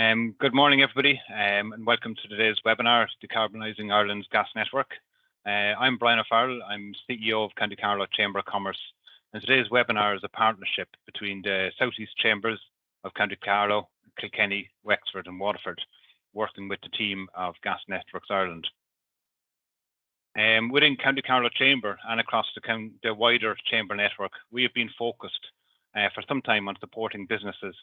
Good morning, everybody, and welcome to today's webinar, Decarbonising Ireland's Gas Network. I'm Brian O'Farrell. I'm CEO of County Carlow Chamber of Commerce, and today's webinar is a partnership between the South East Chambers of County Carlow, Kilkenny, Wexford and Waterford, working with the team of Gas Networks Ireland. Within County Carlow Chamber and across the wider Chamber network, we have been focused for some time on supporting businesses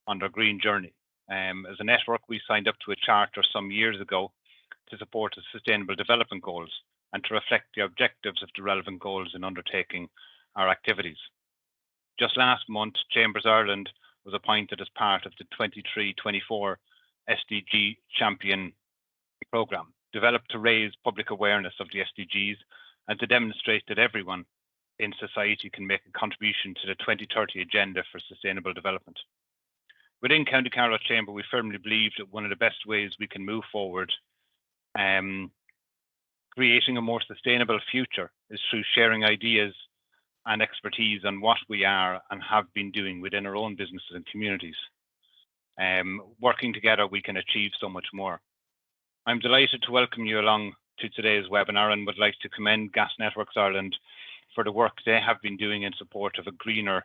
on their green journey. As a network, we signed up to a charter some years ago to support the Sustainable Development Goals and to reflect the objectives of the relevant goals in undertaking our activities. Just last month, Chambers Ireland was appointed as part of the 23-24 SDG Champion programme, developed to raise public awareness of the SDGs and to demonstrate that everyone in society can make a contribution to the 2030 Agenda for Sustainable Development. Within County Carlow Chamber, we firmly believe that one of the best ways we can move forward creating a more sustainable future is through sharing ideas and expertise on what we are and have been doing within our own businesses and communities. Working together, we can achieve so much more. I'm delighted to welcome you along to today's webinar and would like to commend Gas Networks Ireland for the work they have been doing in support of a greener,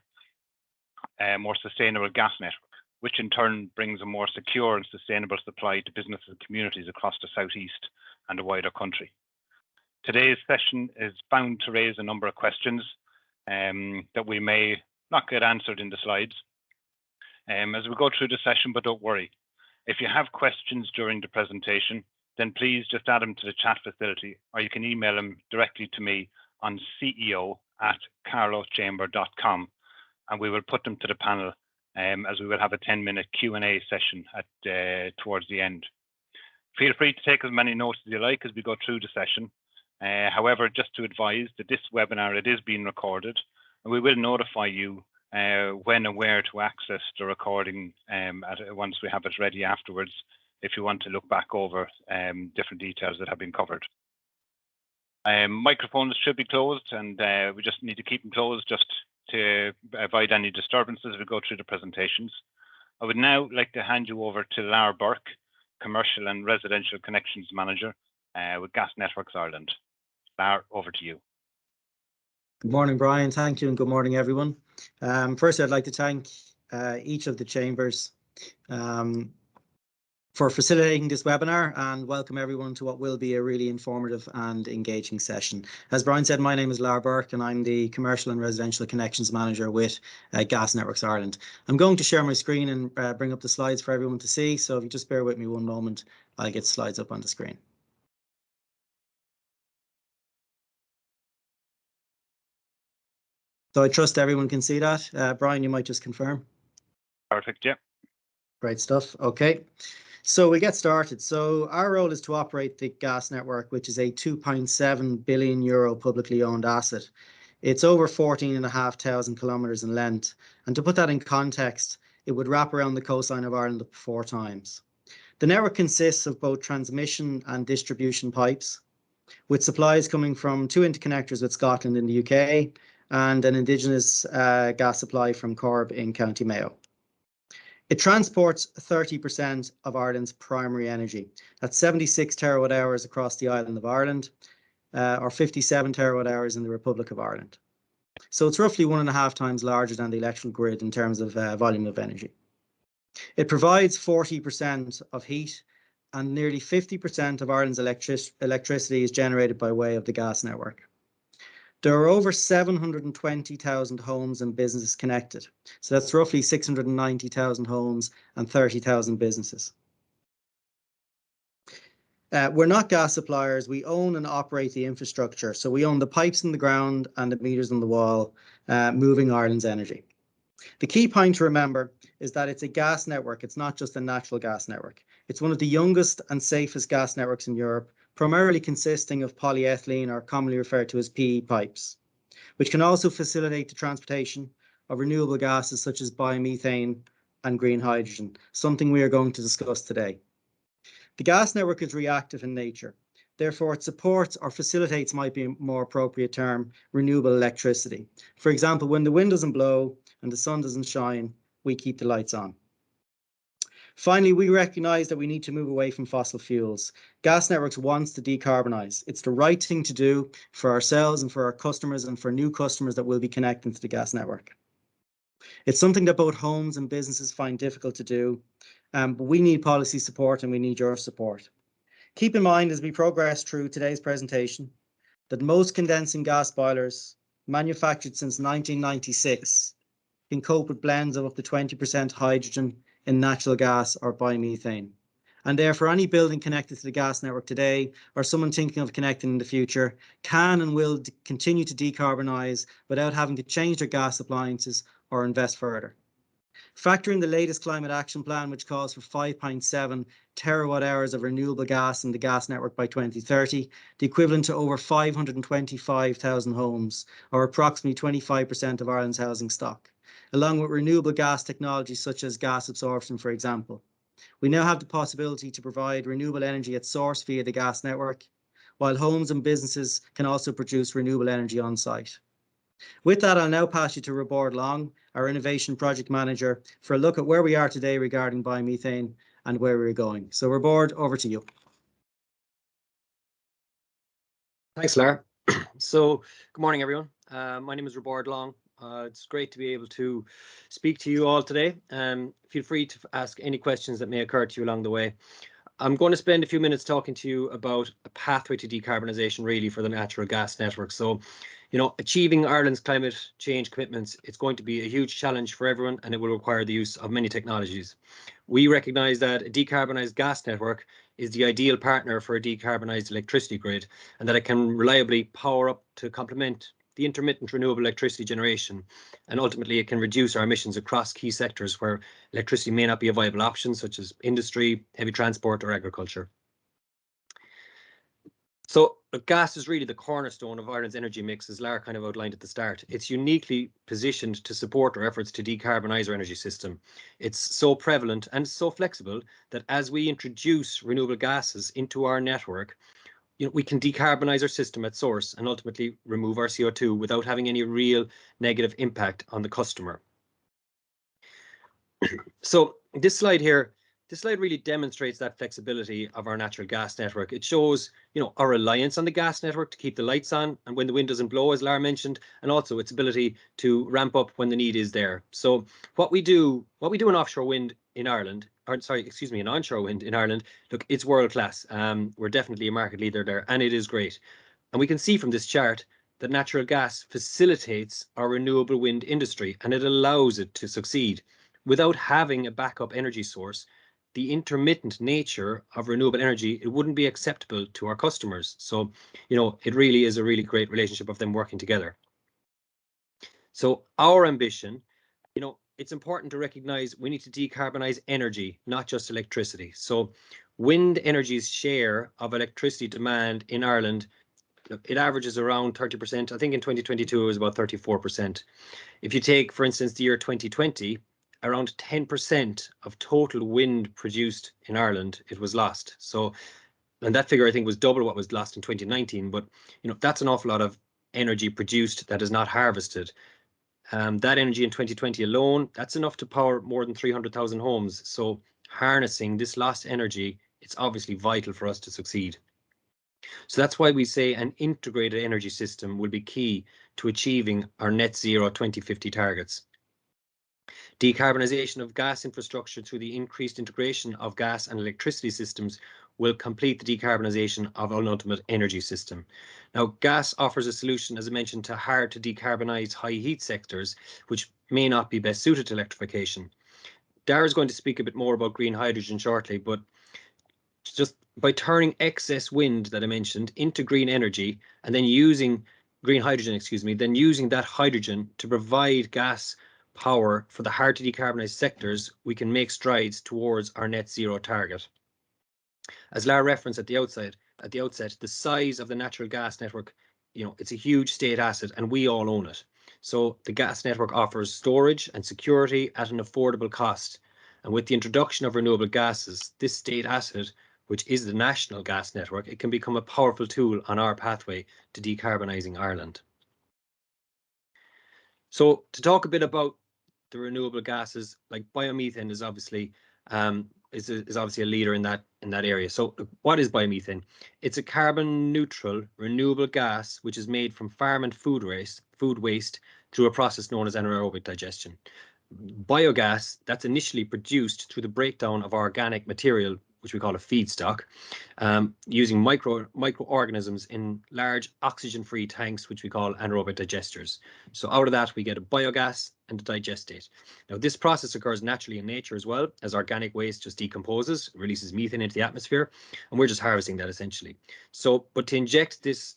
more sustainable gas network, which in turn brings a more secure and sustainable supply to businesses and communities across the southeast and the wider country. Today's session is bound to raise a number of questions that we may not get answered in the slides as we go through the session, but don't worry. If you have questions during the presentation, then please just add them to the chat facility, or you can email them directly to me on ceo@carlowchamber.com, and we will put them to the panel as we will have a 10-minute Q&A session towards the end. Feel free to take as many notes as you like as we go through the session. However, just to advise that this webinar, it is being recorded, and we will notify you when and where to access the recording once we have it ready afterwards, if you want to look back over different details that have been covered. Microphones should be closed, and we just need to keep them closed just to avoid any disturbances as we go through the presentations. I would now like to hand you over to Lara Burke, Commercial and Residential Connections Manager with Gas Networks Ireland. Lara, over to you. Good morning, Brian. Thank you, and good morning, everyone. First, I'd like to thank each of the chambers for facilitating this webinar and welcome everyone to what will be a really informative and engaging session. As Brian said, my name is Lara Burke and I'm the Commercial and Residential Connections Manager with Gas Networks Ireland. I'm going to share my screen and bring up the slides for everyone to see, so if you just bear with me one moment, I'll get slides up on the screen. So I trust everyone can see that. Brian, you might just confirm. Perfect, yeah. Great stuff. Okay. So we get started. So our role is to operate the gas network, which is a €2.7 billion publicly owned asset. It's over 14,500 kilometres in length. And to put that in context, it would wrap around the coastline of Ireland up to 4 times. The network consists of both transmission and distribution pipes, with supplies coming from 2 interconnectors with Scotland in the UK and an indigenous gas supply from Corb in County Mayo. It transports 30% of Ireland's primary energy. That's 76 terawatt hours across the island of Ireland, or 57 terawatt hours in the Republic of Ireland. So it's roughly 1.5 times larger than the electrical grid in terms of volume of energy. It provides 40% of heat, and nearly 50% of Ireland's electricity is generated by way of the gas network. There are over 720,000 homes and businesses connected. So that's roughly 690,000 homes and 30,000 businesses. We're not gas suppliers. We own and operate the infrastructure. So we own the pipes in the ground and the meters on the wall, moving Ireland's energy. The key point to remember is that it's a gas network. It's not just a natural gas network. It's one of the youngest and safest gas networks in Europe, primarily consisting of polyethylene, or commonly referred to as PE pipes, which can also facilitate the transportation of renewable gases such as biomethane and green hydrogen, something we are going to discuss today. The gas network is reactive in nature. Therefore, it supports or facilitates, might be a more appropriate term, renewable electricity. For example, when the wind doesn't blow and the sun doesn't shine, we keep the lights on. Finally, we recognise that we need to move away from fossil fuels. Gas Networks wants to decarbonise. It's the right thing to do for ourselves and for our customers and for new customers that will be connecting to the gas network. It's something that both homes and businesses find difficult to do, but we need policy support and we need your support. Keep in mind as we progress through today's presentation that most condensing gas boilers manufactured since 1996 can cope with blends of up to 20% hydrogen in natural gas or biomethane. And therefore, any building connected to the gas network today or someone thinking of connecting in the future can and will continue to decarbonise without having to change their gas appliances or invest further. Factor in the latest climate action plan, which calls for 5.7 terawatt hours of renewable gas in the gas network by 2030, the equivalent to over 525,000 homes, or approximately 25% of Ireland's housing stock, along with renewable gas technologies such as gas absorption, for example. We now have the possibility to provide renewable energy at source via the gas network, while homes and businesses can also produce renewable energy on site. With that, I'll now pass you to Robord Long, our Innovation Project Manager, for a look at where we are today regarding biomethane and where we're going. So Robord, over to you. Thanks, Lara. So, good morning, everyone. My name is Robord Long. It's great to be able to speak to you all today. Feel free to ask any questions that may occur to you along the way. I'm going to spend a few minutes talking to you about a pathway to decarbonisation, really, for the natural gas network. So, achieving Ireland's climate change commitments, it's going to be a huge challenge for everyone, and it will require the use of many technologies. We recognise that a decarbonised gas network is the ideal partner for a decarbonised electricity grid, and that it can reliably power up to complement the intermittent renewable electricity generation, and ultimately it can reduce our emissions across key sectors where electricity may not be a viable option, such as industry, heavy transport or agriculture. So gas is really the cornerstone of Ireland's energy mix, as Lara kind of outlined at the start. It's uniquely positioned to support our efforts to decarbonise our energy system. It's so prevalent and so flexible that as we introduce renewable gases into our network, we can decarbonise our system at source and ultimately remove our CO2 without having any real negative impact on the customer. So this slide really demonstrates that flexibility of our natural gas network. It shows, our reliance on the gas network to keep the lights on and when the wind doesn't blow, as Lara mentioned, and also its ability to ramp up when the need is there. So what we do in offshore wind in Ireland, in onshore wind in Ireland, look, it's world class. We're definitely a market leader there, and it is great. And we can see from this chart that natural gas facilitates our renewable wind industry, and it allows it to succeed. Without having a backup energy source, the intermittent nature of renewable energy, it wouldn't be acceptable to our customers. So, it really is a really great relationship of them working together. So our ambition, it's important to recognise we need to decarbonise energy, not just electricity. So wind energy's share of electricity demand in Ireland, it averages around 30%. I think in 2022 it was about 34%. If you take, for instance, the year 2020, around 10% of total wind produced in Ireland, it was lost. So, and that figure I think was double what was lost in 2019. But that's an awful lot of energy produced that is not harvested. That energy in 2020 alone, that's enough to power more than 300,000 homes. So harnessing this lost energy, it's obviously vital for us to succeed. So that's why we say an integrated energy system will be key to achieving our net zero 2050 targets. Decarbonisation of gas infrastructure through the increased integration of gas and electricity systems will complete the decarbonisation of an ultimate energy system. Now, gas offers a solution, as I mentioned, to hard to decarbonise high heat sectors, which may not be best suited to electrification. Dara is going to speak a bit more about green hydrogen shortly, but just by turning excess wind that I mentioned into green energy and then using green hydrogen, then using that hydrogen to provide gas power for the hard to decarbonise sectors, we can make strides towards our net zero target. As Lara referenced at the outset, the size of the natural gas network, it's a huge state asset and we all own it. So the gas network offers storage and security at an affordable cost. And with the introduction of renewable gases, this state asset, which is the national gas network, it can become a powerful tool on our pathway to decarbonising Ireland. So to talk a bit about the renewable gases, like biomethane is obviously is obviously a leader in that area. So what is biomethane? It's a carbon neutral renewable gas which is made from farm and food waste through a process known as anaerobic digestion. Biogas that's initially produced through the breakdown of organic material, which we call a feedstock, using microorganisms in large oxygen-free tanks, which we call anaerobic digesters. So out of that, we get a biogas and a digestate. Now, this process occurs naturally in nature as well, as organic waste just decomposes, releases methane into the atmosphere, and we're just harvesting that essentially. So, but to inject this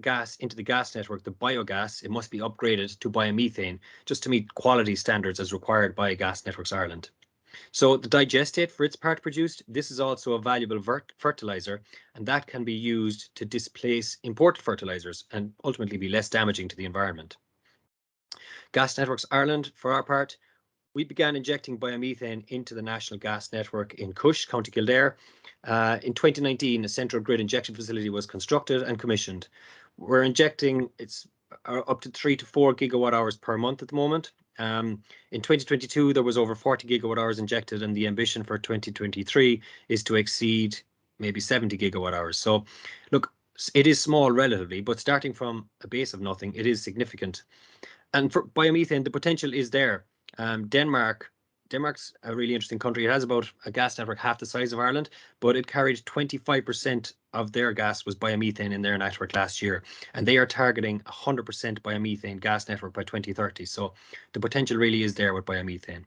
gas into the gas network, the biogas, it must be upgraded to biomethane just to meet quality standards as required by Gas Networks Ireland. So the digestate, for its part produced, this is also a valuable fertilizer, and that can be used to displace imported fertilizers and ultimately be less damaging to the environment. Gas Networks Ireland, for our part, we began injecting biomethane into the national gas network in Cush, County Kildare. In 2019, a central grid injection facility was constructed and commissioned. We're injecting, it's up to 3 to 4 gigawatt hours per month at the moment. In 2022, there was over 40 gigawatt hours injected, and the ambition for 2023 is to exceed maybe 70 gigawatt hours. So look, it is small relatively, but starting from a base of nothing, it is significant. And for biomethane, the potential is there. Denmark's a really interesting country. It has about a gas network half the size of Ireland, but it carried 25% of their gas was biomethane in their network last year. And they are targeting 100% biomethane gas network by 2030. So the potential really is there with biomethane.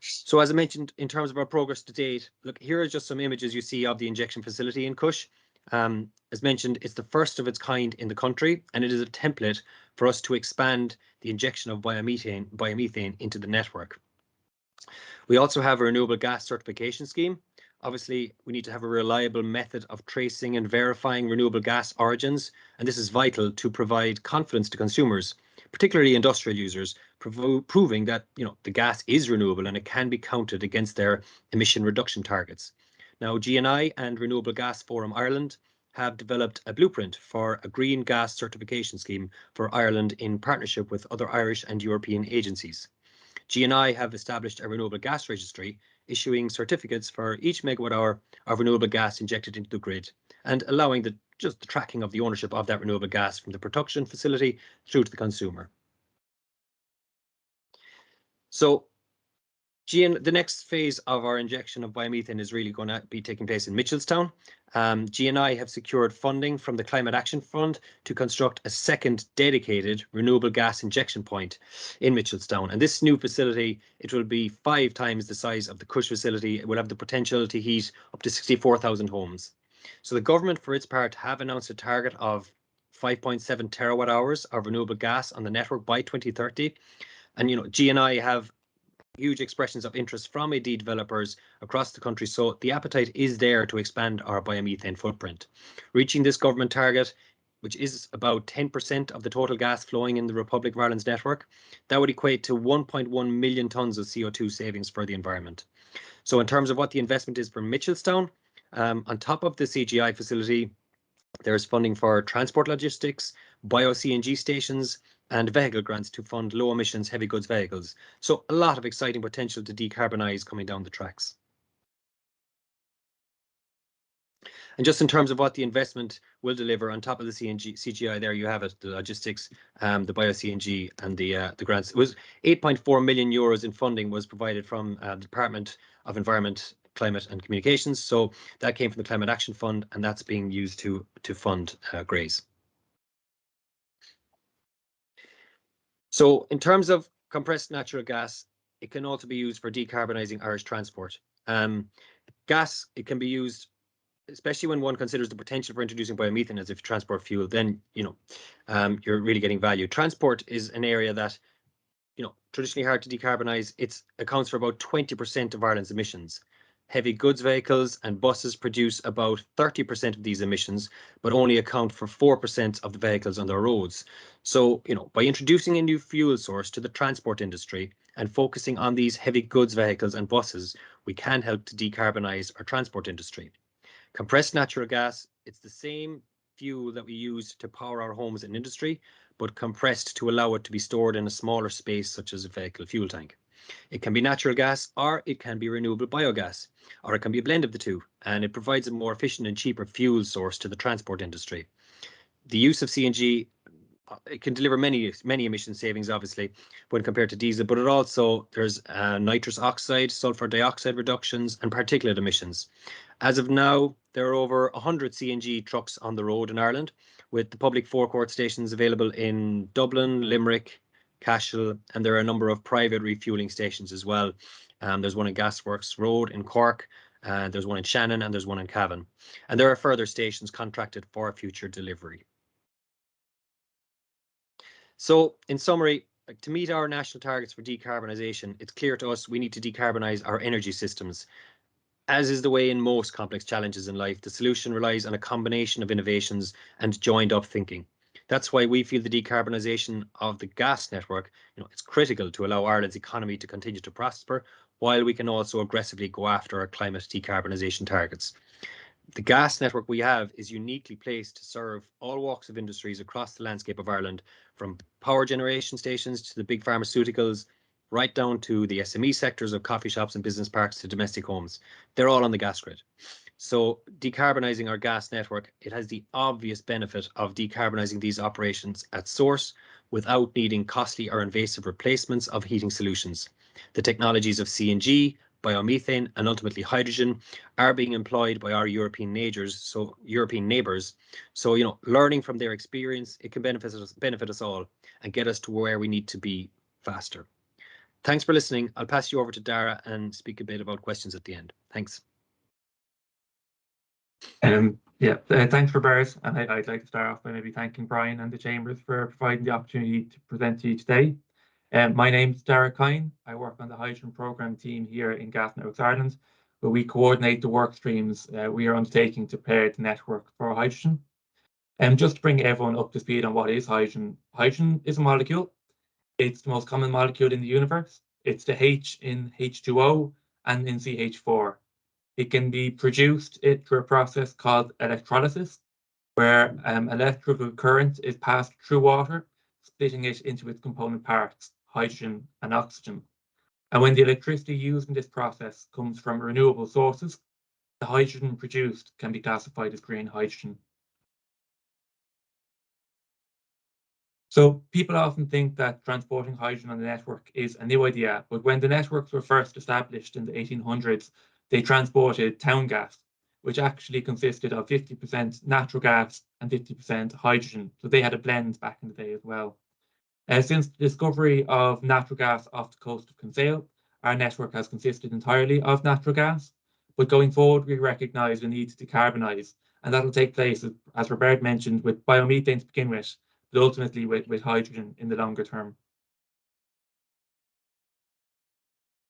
So as I mentioned, in terms of our progress to date, look, here are just some images you see of the injection facility in Cush. As mentioned, it's the first of its kind in the country, and it is a template for us to expand the injection of biomethane into the network. We also have a renewable gas certification scheme. Obviously, we need to have a reliable method of tracing and verifying renewable gas origins, and this is vital to provide confidence to consumers, particularly industrial users, proving that the gas is renewable and it can be counted against their emission reduction targets. Now, GNI and Renewable Gas Forum Ireland have developed a blueprint for a green gas certification scheme for Ireland in partnership with other Irish and European agencies. GNI have established a renewable gas registry, issuing certificates for each megawatt hour of renewable gas injected into the grid and allowing just the tracking of the ownership of that renewable gas from the production facility through to the consumer. So the next phase of our injection of biomethane is really going to be taking place in Mitchelstown. GNI have secured funding from the Climate Action Fund to construct a second dedicated renewable gas injection point in Mitchelstown. And this new facility, it will be 5 times the size of the Cush facility. It will have the potential to heat up to 64,000 homes. So the government, for its part, have announced a target of 5.7 terawatt hours of renewable gas on the network by 2030. And GNI have huge expressions of interest from AD developers across the country. So the appetite is there to expand our biomethane footprint. Reaching this government target, which is about 10% of the total gas flowing in the Republic of Ireland's network, that would equate to 1.1 million tonnes of CO2 savings for the environment. So in terms of what the investment is for Mitchelstown, on top of the CGI facility, there's funding for transport logistics, bio-CNG stations, and vehicle grants to fund low emissions heavy goods vehicles. So a lot of exciting potential to decarbonise coming down the tracks. And just in terms of what the investment will deliver on top of the CGI, there you have it, the logistics, the bio-CNG and the grants. It was 8.4 million euros in funding was provided from the Department of Environment, Climate and Communications. So that came from the Climate Action Fund, and that's being used to fund GRACE. So in terms of compressed natural gas, it can also be used for decarbonising Irish transport. Gas, it can be used, especially when one considers the potential for introducing biomethane as a transport fuel, then, you're really getting value. Transport is an area that, traditionally hard to decarbonise. It accounts for about 20% of Ireland's emissions. Heavy goods vehicles and buses produce about 30% of these emissions, but only account for 4% of the vehicles on their roads. So, by introducing a new fuel source to the transport industry and focusing on these heavy goods vehicles and buses, we can help to decarbonise our transport industry. Compressed natural gas, it's the same fuel that we use to power our homes and industry, but compressed to allow it to be stored in a smaller space, such as a vehicle fuel tank. It can be natural gas, or it can be renewable biogas, or it can be a blend of the two, and it provides a more efficient and cheaper fuel source to the transport industry. The use of CNG, it can deliver many emission savings, obviously, when compared to diesel, but it also, there's nitrous oxide, sulfur dioxide reductions, and particulate emissions. As of now, there are over 100 CNG trucks on the road in Ireland, with the public forecourt stations available in Dublin, Limerick, Cashel, and there are a number of private refueling stations as well. There's one in Gasworks Road in Cork, there's one in Shannon, and there's one in Cavan. And there are further stations contracted for future delivery. So, in summary, to meet our national targets for decarbonisation, it's clear to us we need to decarbonise our energy systems. As is the way in most complex challenges in life, the solution relies on a combination of innovations and joined up thinking. That's why we feel the decarbonisation of the gas network, it's critical to allow Ireland's economy to continue to prosper, while we can also aggressively go after our climate decarbonisation targets. The gas network we have is uniquely placed to serve all walks of industries across the landscape of Ireland, from power generation stations to the big pharmaceuticals, right down to the SME sectors of coffee shops and business parks to domestic homes. They're all on the gas grid. So decarbonising our gas network, it has the obvious benefit of decarbonising these operations at source without needing costly or invasive replacements of heating solutions. The technologies of CNG, biomethane, and ultimately hydrogen are being employed by our European neighbours. So learning from their experience, it can benefit us all and get us to where we need to be faster. Thanks for listening. I'll pass you over to Dara and speak a bit about questions at the end. Thanks. Thanks for Bart, and I'd like to start off by maybe thanking Brian and the Chambers for providing the opportunity to present to you today. My name's Dara Kine. I work on the hydrogen programme team here in Gas Networks Ireland, where we coordinate the work streams we are undertaking to prepare the network for hydrogen. Just to bring everyone up to speed on what is hydrogen. Hydrogen is a molecule. It's the most common molecule in the universe. It's the H in H2O and in CH4. It can be produced through a process called electrolysis, where electrical current is passed through water, splitting it into its component parts, hydrogen and oxygen. And when the electricity used in this process comes from renewable sources, the hydrogen produced can be classified as green hydrogen. So people often think that transporting hydrogen on the network is a new idea, but when the networks were first established in the 1800s, they transported town gas, which actually consisted of 50% natural gas and 50% hydrogen. So they had a blend back in the day as well. Since the discovery of natural gas off the coast of Kinsale, our network has consisted entirely of natural gas. But going forward, we recognise the need to decarbonise, and that'll take place, as Robert mentioned, with biomethane to begin with, but ultimately with hydrogen in the longer term.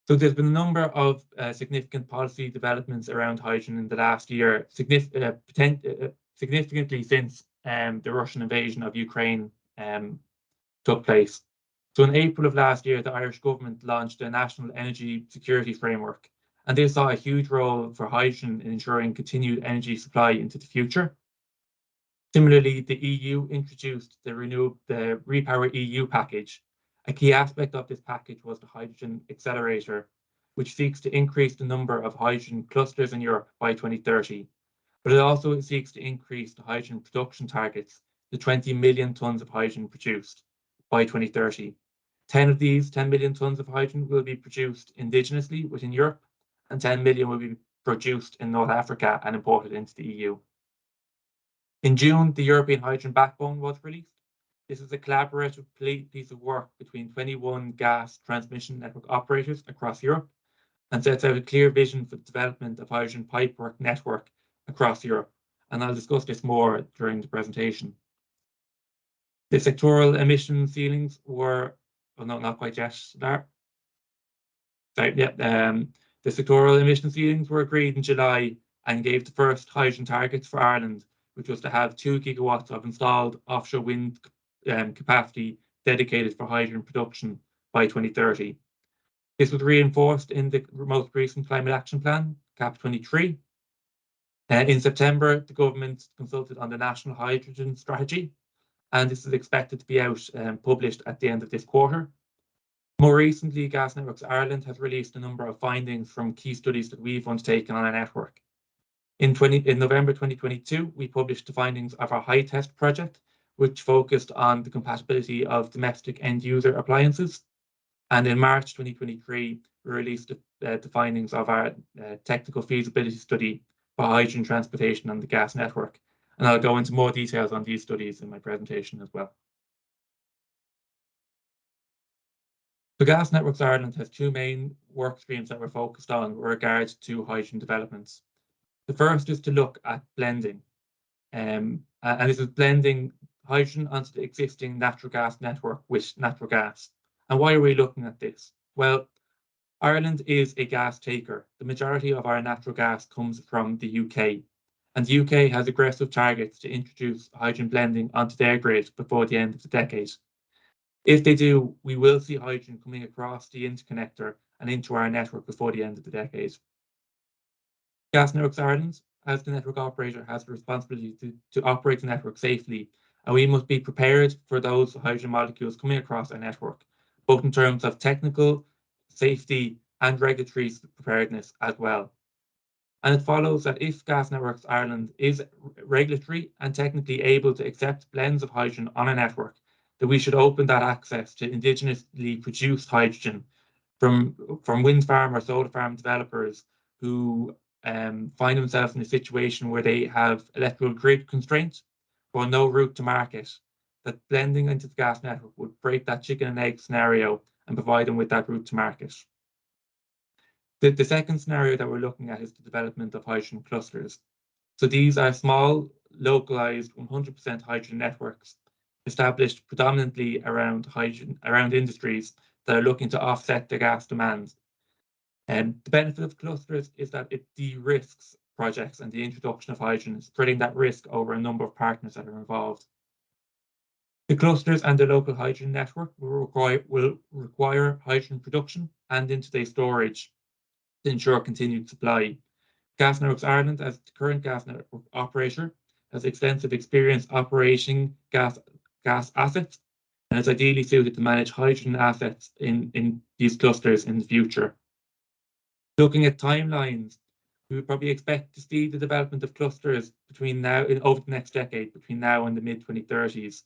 So there's been a number of significant policy developments around hydrogen in the last year, significantly since the Russian invasion of Ukraine took place. So in April of last year, the Irish government launched a national energy security framework, and this saw a huge role for hydrogen in ensuring continued energy supply into the future. Similarly, the EU introduced the Repower EU package. A key aspect of this package was the Hydrogen Accelerator, which seeks to increase the number of hydrogen clusters in Europe by 2030. But it also seeks to increase the hydrogen production targets to 20 million tonnes of hydrogen produced by 2030. 10 million tonnes of hydrogen will be produced indigenously within Europe, and 10 million will be produced in North Africa and imported into the EU. In June, the European Hydrogen Backbone was released. This is a collaborative piece of work between 21 gas transmission network operators across Europe and sets out a clear vision for the development of hydrogen pipework network across Europe. And I'll discuss this more during the presentation. The sectoral emission ceilings were, well, no, not quite yet, there. Sorry, yeah, the sectoral emission ceilings were agreed in July and gave the first hydrogen targets for Ireland, which was to have 2 gigawatts of installed offshore wind capacity dedicated for hydrogen production by 2030. This was reinforced in the most recent Climate Action Plan, CAP 23. In September, the government consulted on the National Hydrogen Strategy, and this is expected to be out published at the end of this quarter. More recently, Gas Networks Ireland has released a number of findings from key studies that we've undertaken on our network. In November 2022, we published the findings of our high test project, which focused on the compatibility of domestic end user appliances. And in March 2023, we released the findings of our technical feasibility study for hydrogen transportation on the gas network. And I'll go into more details on these studies in my presentation as well. So Gas Networks Ireland has two main work streams that we're focused on with regards to hydrogen developments. The first is to look at blending. And this is blending hydrogen onto the existing natural gas network with natural gas. And why are we looking at this? Well, Ireland is a gas taker. The majority of our natural gas comes from the UK. And the UK has aggressive targets to introduce hydrogen blending onto their grid before the end of the decade. If they do, we will see hydrogen coming across the interconnector and into our network before the end of the decade. Gas Networks Ireland, as the network operator, has the responsibility to operate the network safely, and we must be prepared for those hydrogen molecules coming across our network, both in terms of technical, safety, and regulatory preparedness as well. And it follows that if Gas Networks Ireland is regulatory and technically able to accept blends of hydrogen on a network, that we should open that access to indigenously produced hydrogen from wind farm or solar farm developers who find themselves in a situation where they have electrical grid constraints or no route to market, that blending into the gas network would break that chicken and egg scenario and provide them with that route to market. The second scenario that we're looking at is the development of hydrogen clusters. So these are small, localized, 100% hydrogen networks established predominantly around industries that are looking to offset their gas demand. And the benefit of clusters is that it de-risks projects and the introduction of hydrogen, spreading that risk over a number of partners that are involved. The clusters and the local hydrogen network will require hydrogen production and intraday storage to ensure continued supply. Gas Networks Ireland, as the current gas network operator, has extensive experience operating gas assets and is ideally suited to manage hydrogen assets in these clusters in the future. Looking at timelines, we would probably expect to see the development of clusters over the next decade, between now and the mid-2030s.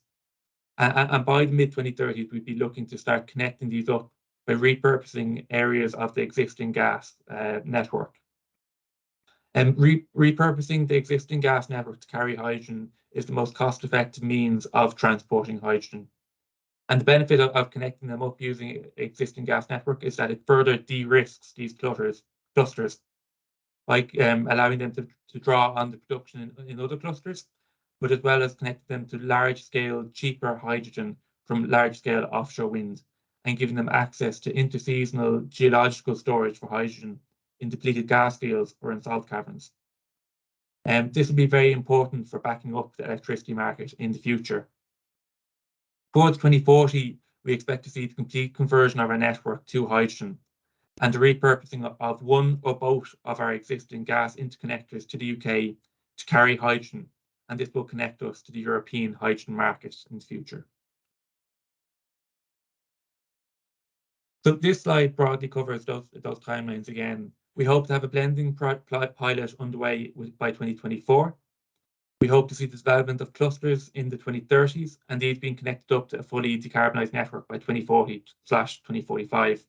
And by the mid-2030s, we'd be looking to start connecting these up by repurposing areas of the existing gas network. And repurposing the existing gas network to carry hydrogen is the most cost-effective means of transporting hydrogen. And the benefit of connecting them up using existing gas network is that it further de-risks these clusters by allowing them to draw on the production in other clusters, but as well as connect them to large-scale, cheaper hydrogen from large-scale offshore wind, and giving them access to interseasonal geological storage for hydrogen in depleted gas fields or in salt caverns. This will be very important for backing up the electricity market in the future. Towards 2040, we expect to see the complete conversion of our network to hydrogen and the repurposing of one or both of our existing gas interconnectors to the UK to carry hydrogen, and this will connect us to the European hydrogen market in the future. So this slide broadly covers those timelines again. We hope to have a blending pilot underway by 2024. We hope to see the development of clusters in the 2030s, and these being connected up to a fully decarbonised network by 2040/2045.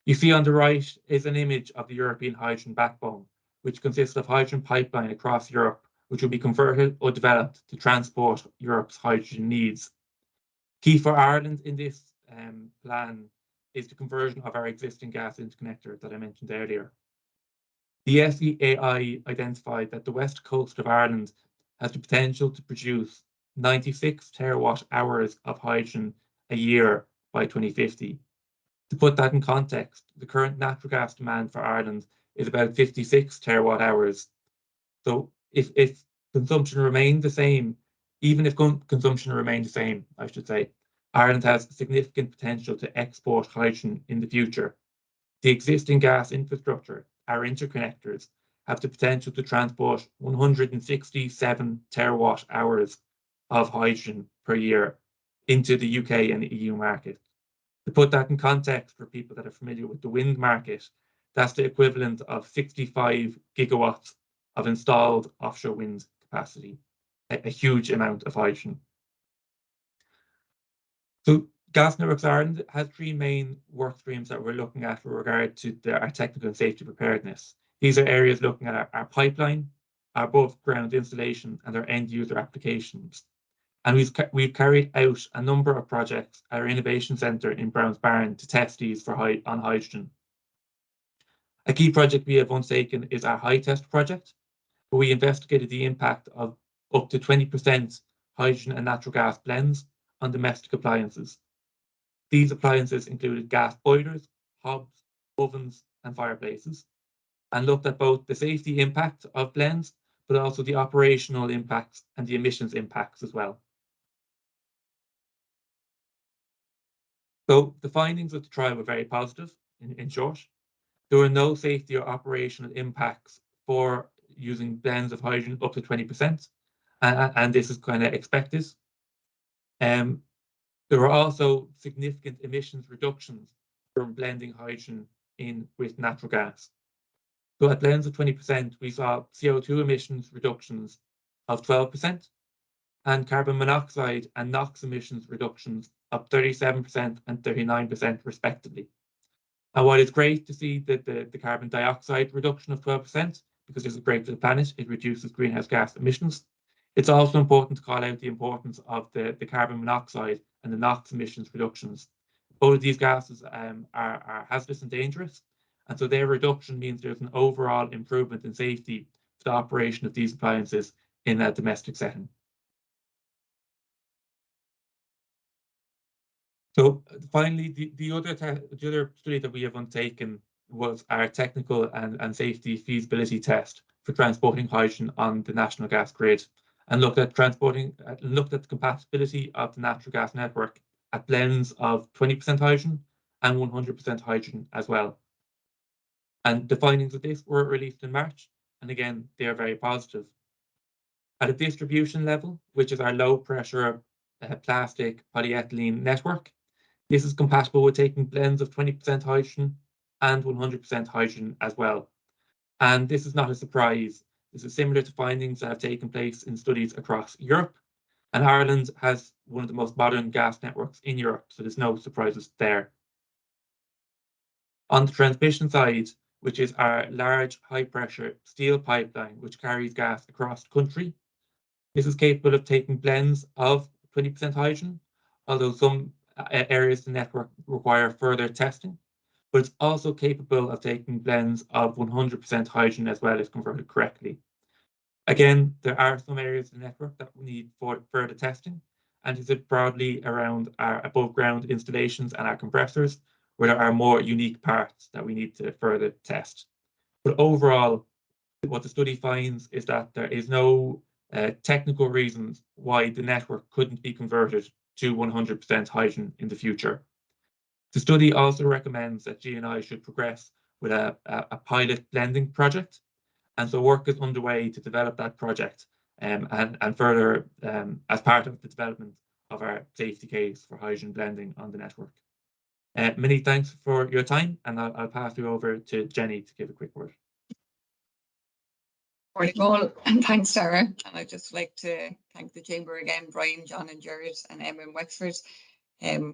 You see on the right is an image of the European hydrogen backbone, which consists of hydrogen pipeline across Europe, which will be converted or developed to transport Europe's hydrogen needs. Key for Ireland in this plan is the conversion of our existing gas interconnector that I mentioned earlier. The SEAI identified that the west coast of Ireland has the potential to produce 96 terawatt hours of hydrogen a year by 2050. To put that in context, the current natural gas demand for Ireland is about 56 terawatt hours. So if consumption remained the same, even if consumption remained the same, I should say, Ireland has significant potential to export hydrogen in the future. The existing gas infrastructure, our interconnectors, have the potential to transport 167 terawatt hours of hydrogen per year into the UK and the EU market. To put that in context for people that are familiar with the wind market, that's the equivalent of 65 gigawatts of installed offshore wind capacity, a huge amount of hydrogen. So Gas Networks Ireland has three main work streams that we're looking at with regard to our technical and safety preparedness. These are areas looking at our pipeline, our above ground installation, and our end user applications. And we've carried out a number of projects at our innovation centre in Browns Barn to test these on hydrogen. A key project we have undertaken is our high test project, where we investigated the impact of up to 20% hydrogen and natural gas blends on domestic appliances. These appliances included gas boilers, hobs, ovens, and fireplaces, and looked at both the safety impact of blends, but also the operational impacts and the emissions impacts as well. So the findings of the trial were very positive, in short. There were no safety or operational impacts for using blends of hydrogen up to 20%, and this is kind of expected. There were also significant emissions reductions from blending hydrogen in with natural gas. So at blends of 20%, we saw CO2 emissions reductions of 12%, and carbon monoxide and NOx emissions reductions of 37% and 39% respectively. And while it's great to see that the carbon dioxide reduction of 12%, because this is great for the planet, it reduces greenhouse gas emissions, it's also important to call out the importance of the carbon monoxide and the NOx emissions reductions. Both of these gases are hazardous and dangerous, and so their reduction means there's an overall improvement in safety for the operation of these appliances in a domestic setting. So finally, the other study that we have undertaken was our technical and safety feasibility test for transporting hydrogen on the national gas grid, and looked at the compatibility of the natural gas network at blends of 20% hydrogen and 100% hydrogen as well. And the findings of this were released in March, and again, they are very positive. At a distribution level, which is our low pressure plastic polyethylene network, this is compatible with taking blends of 20% hydrogen and 100% hydrogen as well. And this is not a surprise. This is similar to findings that have taken place in studies across Europe. And Ireland has one of the most modern gas networks in Europe, so there's no surprises there. On the transmission side, which is our large high pressure steel pipeline, which carries gas across the country, this is capable of taking blends of 20% hydrogen, although some areas of the network require further testing, but it's also capable of taking blends of 100% hydrogen as well if converted correctly. Again, there are some areas of the network that we need for further testing, and it's broadly around our above ground installations and our compressors, where there are more unique parts that we need to further test. But overall, what the study finds is that there is no technical reasons why the network couldn't be converted to 100% hydrogen in the future. The study also recommends that G&I should progress with a pilot blending project, and so work is underway to develop that project and further as part of the development of our safety case for hydrogen blending on the network. Many thanks for your time, and I'll pass you over to Jenny to give a quick word. Morning all, and thanks Sarah. And I'd just like to thank the Chamber again, Brian, John and Jared and Emma in Wexford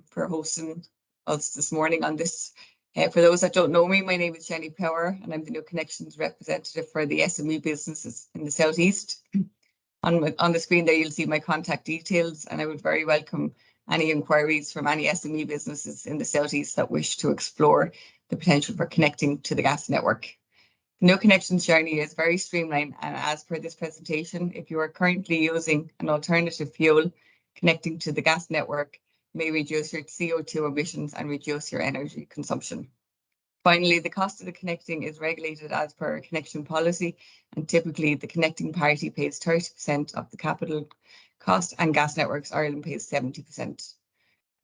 for hosting us this morning on this. For those that don't know me, my name is Jenny Power and I'm the New Connections representative for the SME businesses in the Southeast. On the screen there you'll see my contact details, and I would very welcome any inquiries from any SME businesses in the Southeast that wish to explore the potential for connecting to the gas network. The No Connections journey is very streamlined, and as per this presentation, if you are currently using an alternative fuel, connecting to the gas network may reduce your CO2 emissions and reduce your energy consumption. Finally, the cost of the connecting is regulated as per a connection policy, and typically the connecting party pays 30% of the capital cost and Gas Networks Ireland pays 70%.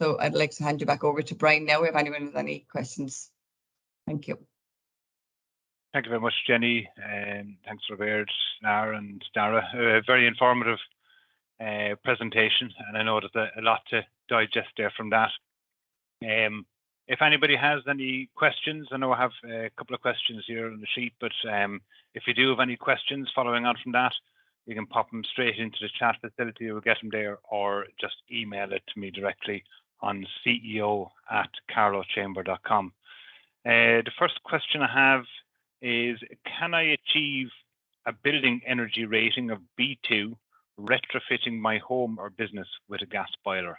So I'd like to hand you back over to Brian now if anyone has any questions. Thank you. Thank you very much, Jenny, and thanks Robert, Nar and Dara. A very informative presentation, and I know there's a lot to digest there from that. if anybody has any questions, I know I have a couple of questions here on the sheet, but if you do have any questions following on from that, you can pop them straight into the chat facility. We'll get them there, or just email it to me directly on ceo@carlowchamber.com. The first question I have is, can I achieve a building energy rating of B2 retrofitting my home or business with a gas boiler?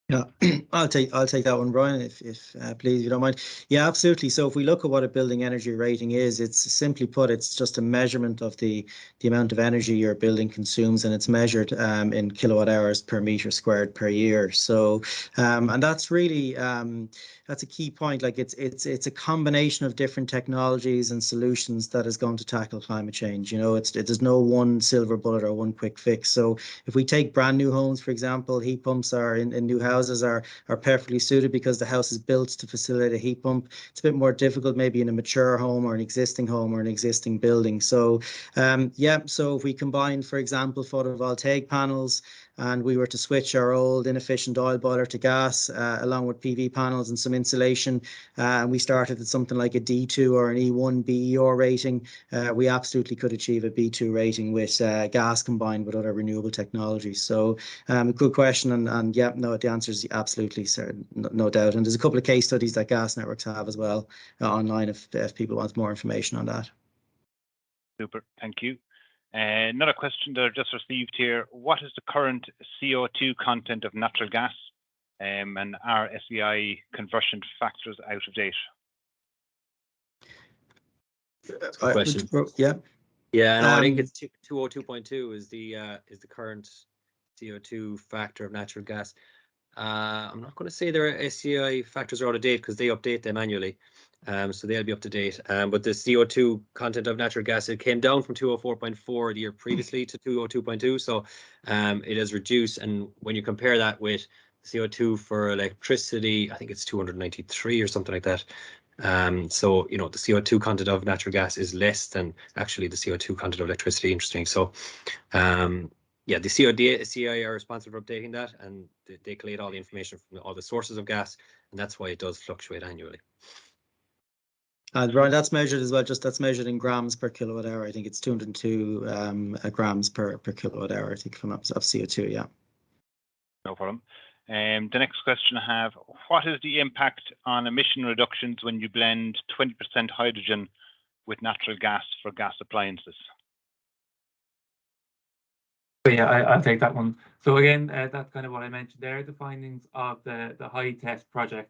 Yeah, I'll take that one, Brian, if please, if you don't mind. Yeah, absolutely. So if we look at what a building energy rating is, it's simply put, it's just a measurement of the amount of energy your building consumes, and it's measured in kilowatt hours per meter squared per year. So and that's really that's a key point. Like it's a combination of different technologies and solutions that is going to tackle climate change. You know, there's no one silver bullet or one quick fix. So if we take brand new homes, for example, heat pumps are in new houses are perfectly suited because the house is built to facilitate a heat pump. It's a bit more difficult maybe in a mature home or an existing home or an existing building. So yeah, so if we combine, for example, photovoltaic panels, and we were to switch our old inefficient oil boiler to gas, along with PV panels and some insulation, and we started at something like a D2 or an E1 BER rating, we absolutely could achieve a B2 rating with gas combined with other renewable technologies. So good question, and yeah, no, the answer is absolutely, certain, no doubt. And there's a couple of case studies that gas networks have as well online if people want more information on that. Super, thank you. Another question that I just received here: what is the current CO2 content of natural gas, and are SEI conversion factors out of date? Question. Yeah. Yeah, no, I think it's 202.2 is the current CO2 factor of natural gas. I'm not going to say their SEI factors are out of date because they update them annually, so they'll be up to date. But the CO2 content of natural gas, it came down from 204.4 the year previously to 202.2, so it has reduced. And when you compare that with CO2 for electricity, I think it's 293 or something like that. So you know, the CO2 content of natural gas is less than actually the CO2 content of electricity. Interesting. So yeah, the CEI are responsible for updating that, and they collate all the information from all the sources of gas, and that's why it does fluctuate annually. And Brian, that's measured as well. Just that's measured in grams per kilowatt hour. I think it's 202 grams per kilowatt hour. I think from of CO2. Yeah. No problem. The next question I have: what is the impact on emission reductions when you blend 20% hydrogen with natural gas for gas appliances? So yeah, I'll take that one. So again, that's kind of what I mentioned there, the findings of the high test project.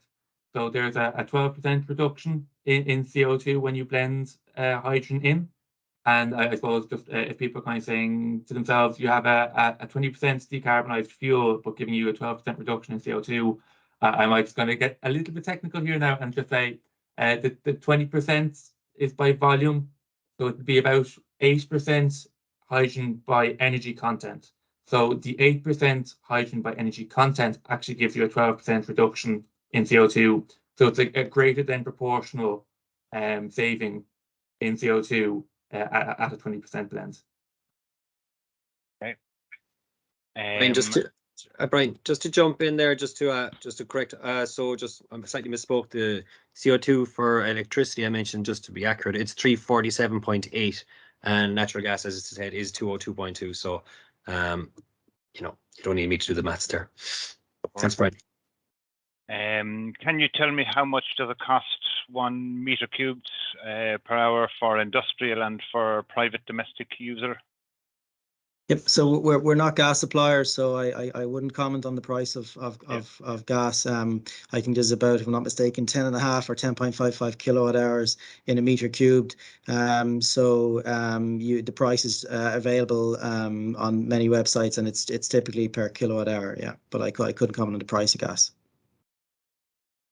So there's a 12% reduction in CO2 when you blend hydrogen in. And I suppose just if people are kind of saying to themselves, you have a 20% decarbonised fuel, but giving you a 12% reduction in CO2, I might just kind of get a little bit technical here now and just say the 20% is by volume. So it would be about 8% hydrogen by energy content. So the 8% hydrogen by energy content actually gives you a 12% reduction in CO2. So it's a greater than proportional saving in CO2 at a 20% blend. Okay. Brian, just to jump in there, just to correct. So just I slightly misspoke. The CO2 for electricity I mentioned, just to be accurate, it's 347.8, and natural gas, as it said, is 202.2. So, you know, you don't need me to do the maths there. Thanks, Brian. Can you tell me how much does it cost 1 meter cubed per hour for industrial and for private domestic user? Yep. So we're not gas suppliers, so I wouldn't comment on the price of gas. I think there's about, if I'm not mistaken, 10.5 or 10.55 kilowatt hours in a meter cubed. So the price is available on many websites, and it's typically per kilowatt hour. Yeah, but I couldn't comment on the price of gas.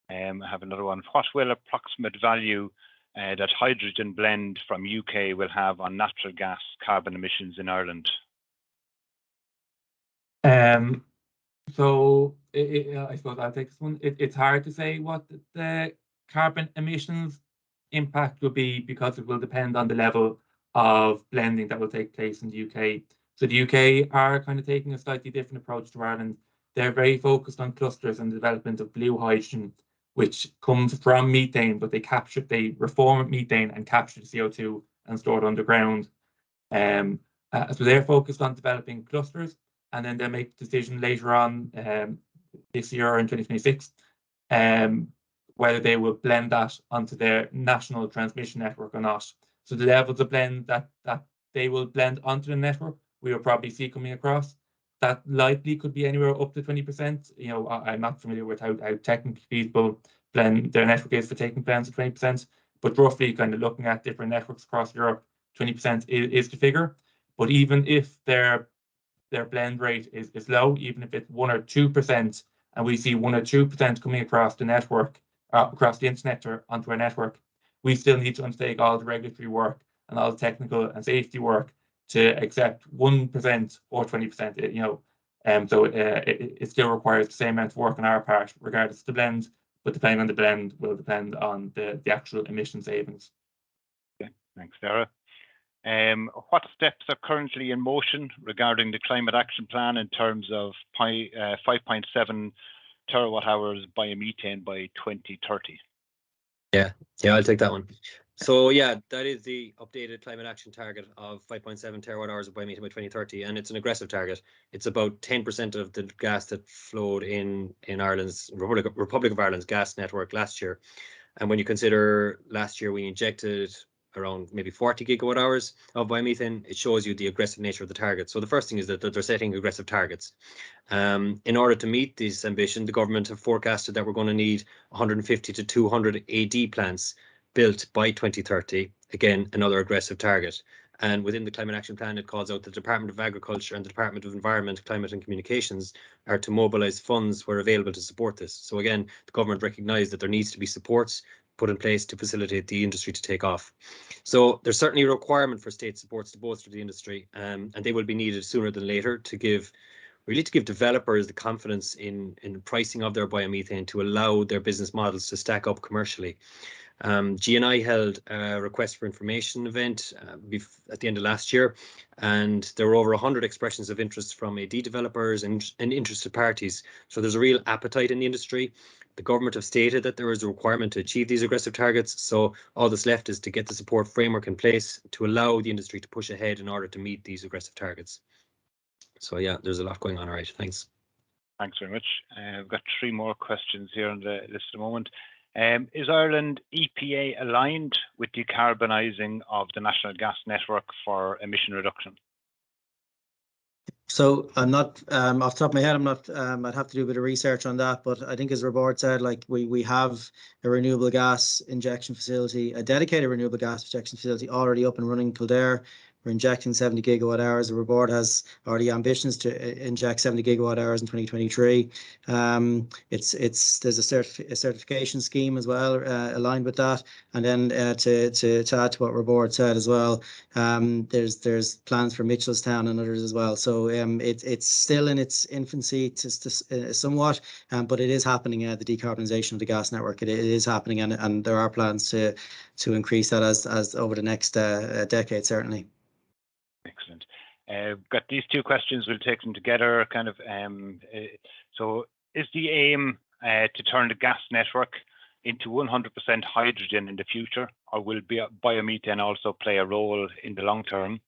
I have another one. What will approximate value that hydrogen blend from UK will have on natural gas carbon emissions in Ireland? So I suppose I'll take this one. It's hard to say what the carbon emissions impact will be because it will depend on the level of blending that will take place in the UK. So the UK are kind of taking a slightly different approach to Ireland. they're very focused on clusters and the development of blue hydrogen, which comes from methane, but they reform methane and capture the CO2 and store it underground. So they're focused on developing clusters, and then they'll make a decision later on this year or in 2026 whether they will blend that onto their national transmission network or not. So the levels of blend that they will blend onto the network, we will probably see coming across. That likely could be anywhere up to 20%. You know, I'm not familiar with how technically feasible blend their network is for taking blends to 20%, but roughly kind of looking at different networks across Europe, 20% is the figure. But even if their blend rate is low, even if it's 1 or 2%, and we see 1 or 2% coming across the network, across the internet or onto our network, we still need to undertake all the regulatory work and all the technical and safety work to accept 1% or 20%. You know, so it still requires the same amount of work on our part, regardless of the blend. But depending on the blend will depend on the actual emission savings. Okay, thanks, Sarah. What steps are currently in motion regarding the climate action plan in terms of 5.7 terawatt hours biomethane by 2030? Yeah, I'll take that one. So yeah, that is the updated climate action target of 5.7 terawatt hours of biomethane by 2030, and it's an aggressive target. It's about 10% of the gas that flowed in Ireland's Republic of Ireland's gas network last year. And when you consider last year we injected around maybe 40 gigawatt hours of biomethane, it shows you the aggressive nature of the target. So the first thing is that they're setting aggressive targets. In order to meet this ambition, the government have forecasted that we're going to need 150 to 200 AD plants built by 2030. Again, another aggressive target. And within the Climate Action Plan, it calls out the Department of Agriculture and the Department of Environment, Climate and Communications are to mobilise funds where available to support this. So again, the government recognised that there needs to be supports put in place to facilitate the industry to take off. So there's certainly a requirement for state supports to bolster the industry, and they will be needed sooner than later to give developers the confidence in pricing of their biomethane to allow their business models to stack up commercially. GNI held a request for information event at the end of last year, and there were over 100 expressions of interest from AD developers and interested parties. So there's a real appetite in the industry. The government have stated that there is a requirement to achieve these aggressive targets. So all that's left is to get the support framework in place to allow the industry to push ahead in order to meet these aggressive targets. So yeah, there's a lot going on. All right, thanks. Thanks very much. We've got 3 more questions here on the list at the moment. Is Ireland EPA aligned with decarbonising of the national gas network for emission reduction? So I'm not off the top of my head, I'm not I'd have to do a bit of research on that, but I think as Robert said, like we have a renewable gas injection facility, a dedicated renewable gas injection facility already up and running in Kildare. We're injecting 70 gigawatt hours. The board has already ambitions to inject 70 gigawatt hours in 2023. There's a certification scheme as well aligned with that. And then to add to what Robert said as well, there's plans for Mitchelstown and others as well. So it's still in its infancy somewhat, but it is happening. The decarbonisation of the gas network, it is happening, and there are plans to increase that as over the next decade, certainly. Excellent. Got these 2 questions. We'll take them together. So, is the aim to turn the gas network into 100% hydrogen in the future, or will biomethane also play a role in the long term?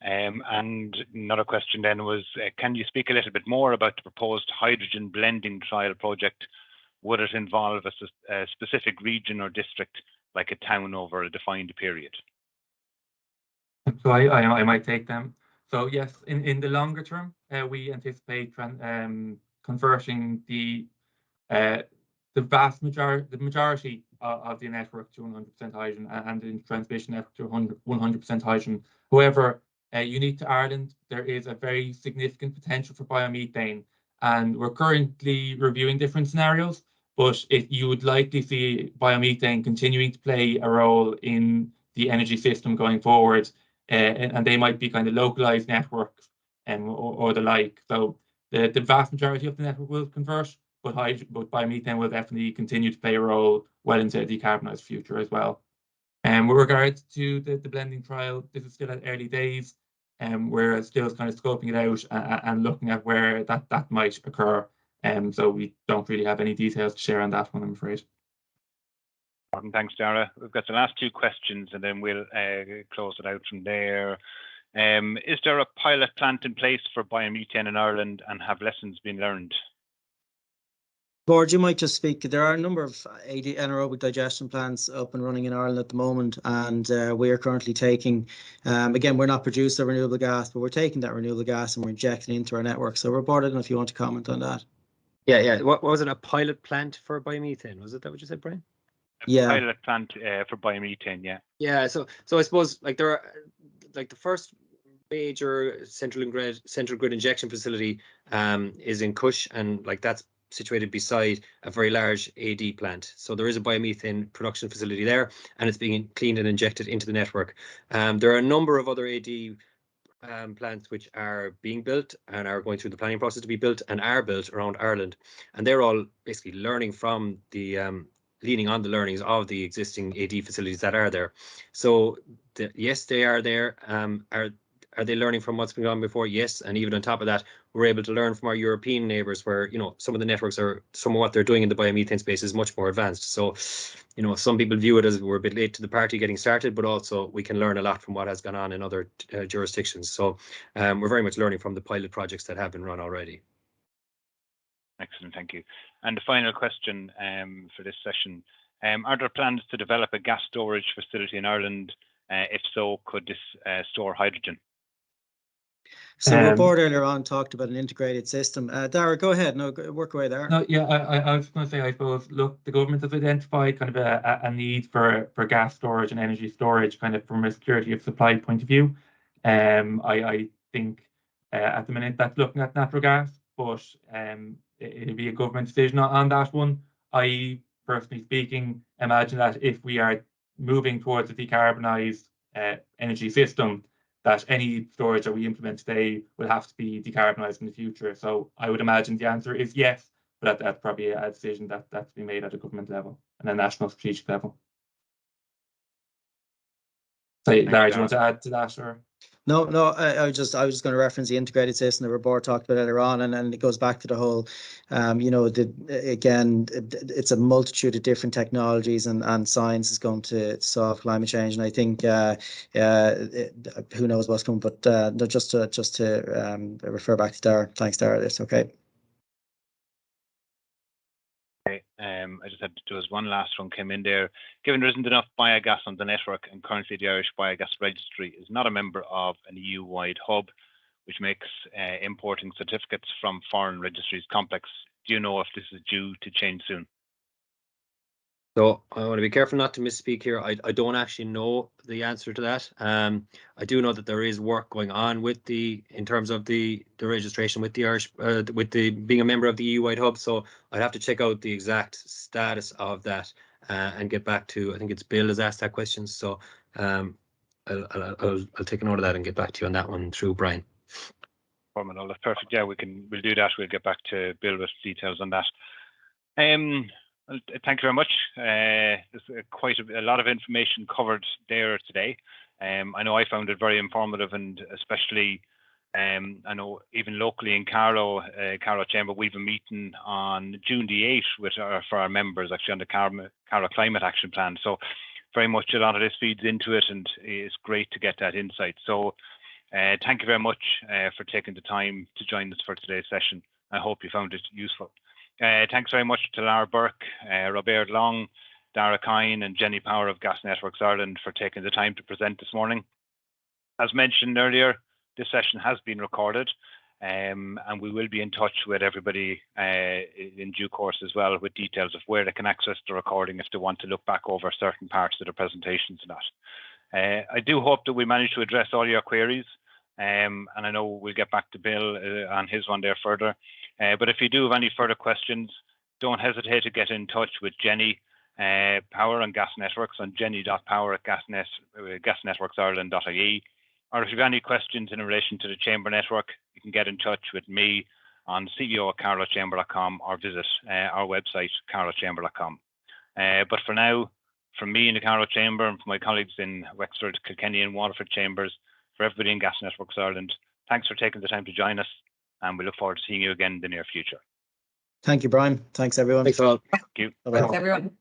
And another question then was, can you speak a little bit more about the proposed hydrogen blending trial project? Would it involve a specific region or district, like a town over a defined period? So I might take them. So yes, in the longer term, we anticipate converting the majority of the network to 100% hydrogen, and the transmission network to 100% hydrogen. However, unique to Ireland, there is a very significant potential for biomethane, and we're currently reviewing different scenarios. But you would likely see biomethane continuing to play a role in the energy system going forward. And they might be kind of localized networks or the like. So the vast majority of the network will convert, but biomethane will definitely continue to play a role well into a decarbonised future as well. And with regards to the blending trial, this is still at early days, and we're still kind of scoping it out and looking at where that might occur. So we don't really have any details to share on that one, I'm afraid. Thanks, Dara. We've got the last two questions and then we'll close it out from there. Is there a pilot plant in place for biomethane in Ireland, and have lessons been learned? Board, you might just speak. There are a number of anaerobic digestion plants up and running in Ireland at the moment, and we are currently taking, again, we're not producing of renewable gas, but we're taking that renewable gas and we're injecting it into our network. So, Board, I don't know if you want to comment on that. Yeah. What was it? A pilot plant for biomethane? Was it that what you said, Brian? Yeah. Pilot plant for biomethane, yeah. Yeah. So I suppose like there are like the first major central grid injection facility is in Cush, and like that's situated beside a very large AD plant. So there is a biomethane production facility there, and it's being cleaned and injected into the network. There are a number of other AD plants which are being built and are going through the planning process to be built and are built around Ireland, and they're all basically learning from the leaning on the learnings of the existing AD facilities that are there. So yes, they are there. Are they learning from what's been on before? Yes, and even on top of that, we're able to learn from our European neighbours, where some of the networks are, some of what they're doing in the biomethane space is much more advanced. So some people view it as we're a bit late to the party getting started, but also we can learn a lot from what has gone on in other jurisdictions. So we're very much learning from the pilot projects that have been run already. Excellent, thank you. And the final question for this session, are there plans to develop a gas storage facility in Ireland? If so, could this store hydrogen? So our board earlier on talked about an integrated system. Dara, go ahead. No, work away there. No, yeah, I was going to say, I suppose, look, the government has identified kind of a need for gas storage and energy storage, kind of from a security of supply point of view. I think at the minute that's looking at natural gas, but it'll be a government decision on that one. I, personally speaking, imagine that if we are moving towards a decarbonised energy system, that any storage that we implement today will have to be decarbonised in the future. So I would imagine the answer is yes, but that's probably a decision that's to be made at a government level and a national strategic level. So, Larry, do you want to add to that, or? No, I was just going to reference the integrated system that our board talked about earlier on, and it goes back to the whole, again, it's a multitude of different technologies, and science is going to solve climate change. And I think who knows what's coming, but just to refer back to Dara. Thanks, Dara. That's okay. Okay, I just had to do as one last one came in there. Given there isn't enough biogas on the network, and currently the Irish Biogas Registry is not a member of an EU-wide hub, which makes importing certificates from foreign registries complex. Do you know if this is due to change soon? So I want to be careful not to misspeak here. I don't actually know the answer to that. I do know that there is work going on with in terms of the registration with the Irish, being a member of the EU-wide hub. So I'd have to check out the exact status of that and get back to. I think it's Bill has asked that question. So I'll take a note of that and get back to you on that one through Brian. That's perfect. Yeah, we'll do that. We'll get back to Bill with details on that. Thank you very much. There's quite a lot of information covered there today. I know I found it very informative, and especially I know even locally in Carlow Chamber, we've a meeting on June the 8th for our members, actually, on the Carlow Climate Action Plan. So very much a lot of this feeds into it, and it's great to get that insight. So thank you very much for taking the time to join us for today's session. I hope you found it useful. Thanks very much to Lara Burke, Robert Long, Dara Kine, and Jenny Power of Gas Networks Ireland for taking the time to present this morning. As mentioned earlier, this session has been recorded, and we will be in touch with everybody in due course as well with details of where they can access the recording if they want to look back over certain parts of the presentations and that. I do hope that we managed to address all your queries, and I know we'll get back to Bill on his one there further. But if you do have any further questions, don't hesitate to get in touch with Jenny Power on Gas Networks on jenny.power@gasnetworksireland.ie. Or if you have any questions in relation to the Chamber Network, you can get in touch with me on ceo@carlowchamber.com or visit our website, carlowchamber.com. But for now, from me in the Carlow Chamber and from my colleagues in Wexford, Kilkenny and Waterford Chambers, for everybody in Gas Networks Ireland, thanks for taking the time to join us, and we look forward to seeing you again in the near future. Thank you, Brian. Thanks, everyone. Thanks all. Thank you. Bye-bye. Thanks, everyone.